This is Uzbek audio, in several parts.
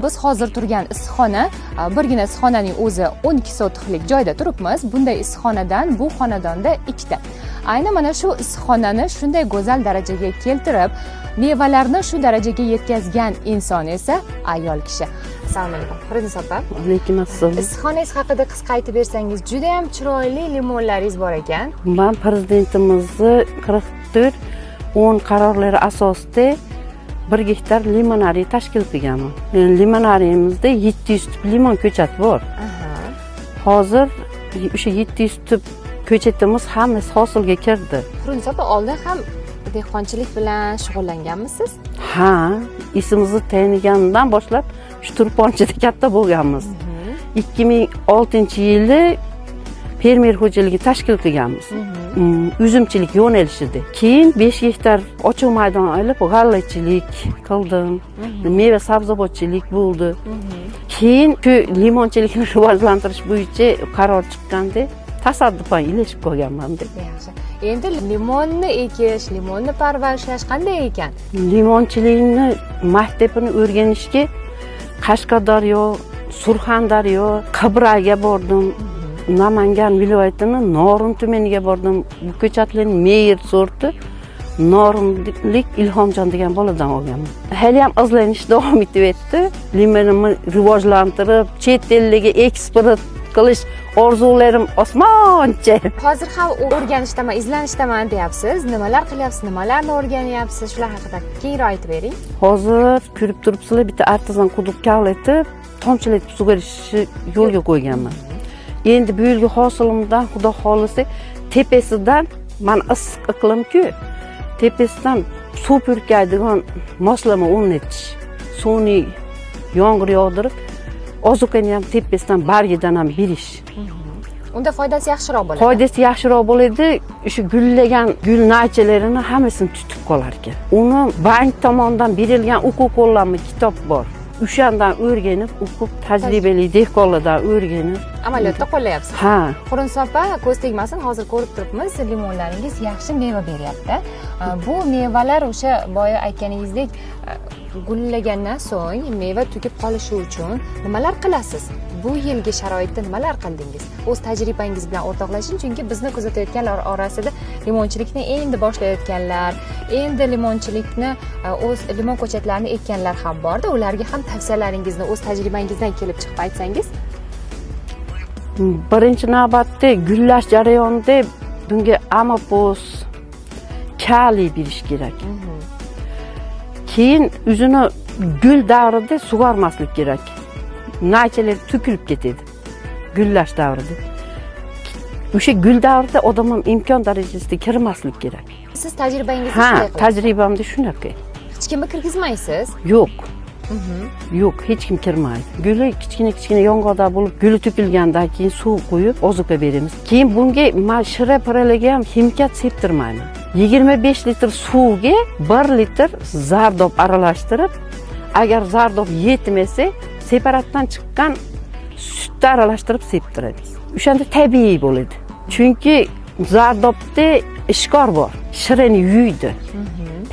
Biz hozir turgan issiqxona, birgina issiqxonaning o'zi 12 sotixlik joyda turibmiz. Bunday issiqxonadan bu xonadonda ikkita. Ayni mana shu issiqxonani shunday go'zal darajaga keltirib, mevalarni shu darajaga yetkazgan inson esa ayol kishi. Assalomu alaykum. Firdavs opa. Alaykum assalom. Issiqxonangiz haqida qisqa aytib bersangiz, juda ham chiroyli limonlaringiz bor ekan. Men prezidentimizni 44 10 qarorlari asosida 1 gektar limonariy tashkil qilganman. Limonariyimizda 700 tip limon ko'chati bor. Hozir o'sha 700 tip ko'chatimiz hammasi hosilga kirdi. Firdavs opa, oldin ham dehqonchilik bilan shug'ullanganmisiz? Ha, isimizni tayinlangandan boshlab shu turponchida katta bo'lganmiz. 2006-yili fermer xo'jaligi tashkil qilganmiz. Uzumchilik yo'nalishida. Keyin 5 gektar ochiq maydon olib g'allachilik qildim. Meva sabzavotchilik bo'ldi. Keyin shu limonchilikni rivojlantirish bo'yicha qaror chiqqanda tasadduqan ilishib qolganman deb. Yaxshi. Endi limonni ekish, limonni parvarishlash qanday ekan? Limonchilikni maktabini o'rganishga Qashqadaryo, Surxondaryo, Qibraga bordim. Namangan viloyatining Norin tumaniga bordim. Bu ko'chatlarning meyer sorti Norinlik Ilhomjon degan boladan olganman. Hali ham izlanish davom etyapti. Limonimni rivojlantirib, chet ellarga eksport qilish orzularim osmoncha. Hozir ham o'rganishdaman, izlanishdaman deyapsiz. Nimalar qilyapsiz, nimalarni o'rganyapsiz? Shular haqida kengroq aytib bering. Hozir ko'rib turibsizlar, bitta artizan quduq kavlatib, tomchilatib sug'orishni yo'lga qo'yganman. Endi bu yilgi hosilimdan Xudo xolisa tepasidan men issiq iqlim-ku, tepasidan suv purkaydigan moslama o'rnatish. Suvni yomg'ir yog'dirib, ozuqani ham tepasidan bargidan ham berish. Unda foydasi yaxshiroq bo'ladi. Foydasi yaxshiroq bo'ladi. O'sha gullagan gul naychalarini hammasini tutib qolar ekan. Uni bank tomonidan berilgan o'quv qo'llanma kitob bor. O'shandan o'rganib, o'qib, tajribali dehqonlardan o'rganib, amaliyotda qo'llayapsiz. Ha. Firdavs opa, ko'z tegmasin, hozir ko'rib turibmiz, limonlaringiz yaxshi meva beryapti. Bu mevalar o'sha boya aytganingizdek gullagandan so'ng meva tugib qolishi uchun nimalar qilasiz? Bu yilgi sharoitda nimalar qildingiz? O'z tajribangiz bilan o'rtoqlashing, chunki bizni kuzatayotganlar orasida limonchilikni endi boshlayotganlar, endi limonchilikni o'z limon ko'chatlarini ekkanlar ham borda. Ularga ham tavsiyalaringizni o'z tajribangizdan kelib chiqib aytsangiz. Birinchi navbatda gullash jarayonida bunga amopos, kaliy berish kerak. Keyin o'zini gul davrida sug'ormaslik kerak. Naychalar to'kilib ketadi gullash davrida. O'sha gul davrida odam ham imkon darajasida kirmaslik kerak. Siz tajribangizni shunday qilasiz? Ha, tajribamda shunaqa. Hech kimni kirgizmaysiz? Yo'q. Yo'q, hech kim kirmaydi. Guli kichkina yong'oqda bo'lib, guli to'kilgandan keyin suv qo'yib, ozuqa beramiz. Keyin bunga men shira piralarga ham ximikat septirmayman. 25 litr suvga 1 litr zardob aralashtirib, agar zardob yetmasa, separatdan chiqqan sutni aralashtirib septiramiz. O'shanda tabiiy bo'ladi. Chunki zardobda ishqor bor, shirini yuydi.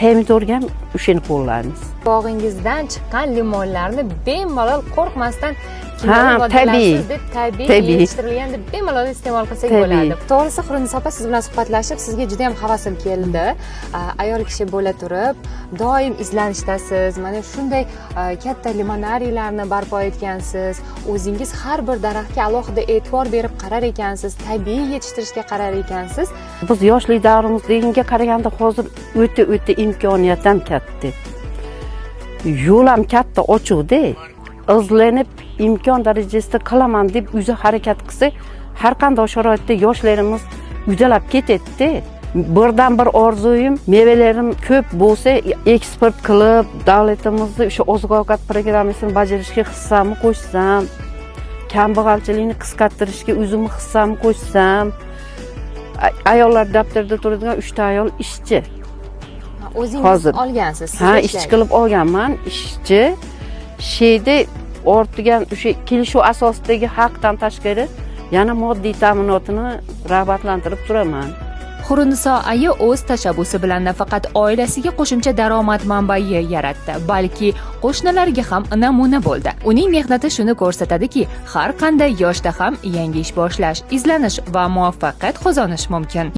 Pomidorga ham o'shani qo'llaymiz. Bog'ingizdan chiqqan limonlarni bemalol qo'rqmasdan tabiiy yetishtirilgan deb bemalol iste'mol qilsak bo'ladi. To'g'risi, Firdavs opa, siz bilan suhbatlashib, sizga juda ham havasim keldi. Ayol kishi bo'la turib, doim izlanishdasiz. Mana shunday katta limonariylarni barpo etgansiz. O'zingiz har bir daraxtga alohida e'tibor berib qarar ekansiz, tabiiy yetishtirishga qarar ekansiz. Biz yoshlik davrimizga qaraganda hozir o'ta imkoniyat ham katta. Yo'l ham katta ochiqda. Izlanib imkon darajasida qilaman deb o'zi harakat qilsa, har qanday sharoitda yoshlarimiz ujalab ketadi. Birdan bir orzuyim, mevalarim ko'p bo'lsa, eksport qilib, davlatimizning o'sha oziq-ovqat programmasini bajarishga hissamni qo'shsam, kambag'alchilikni qisqartirishga o'zimni hissamni qo'shsam, ayollar daftarda turadigan 3 ta ayol ishchi. O'zingiz olgansiz. Ha, ishchi qilib olganman, ishchi. Sheyda ortigan o'sha kelishuv asosidagi haqdan tashqari yana moddiy ta'minotini rag'batlantirib turaman. Xuruniso aya o'z tashabbusi bilan nafaqat oilasiga qo'shimcha daromad manbai yaratdi, balki qo'shnilarga ham namuna bo'ldi. Uning mehnati shuni ko'rsatadiki, har qanday yoshda ham yangi ish boshlash, izlanish va muvaffaqiyat qozonish mumkin.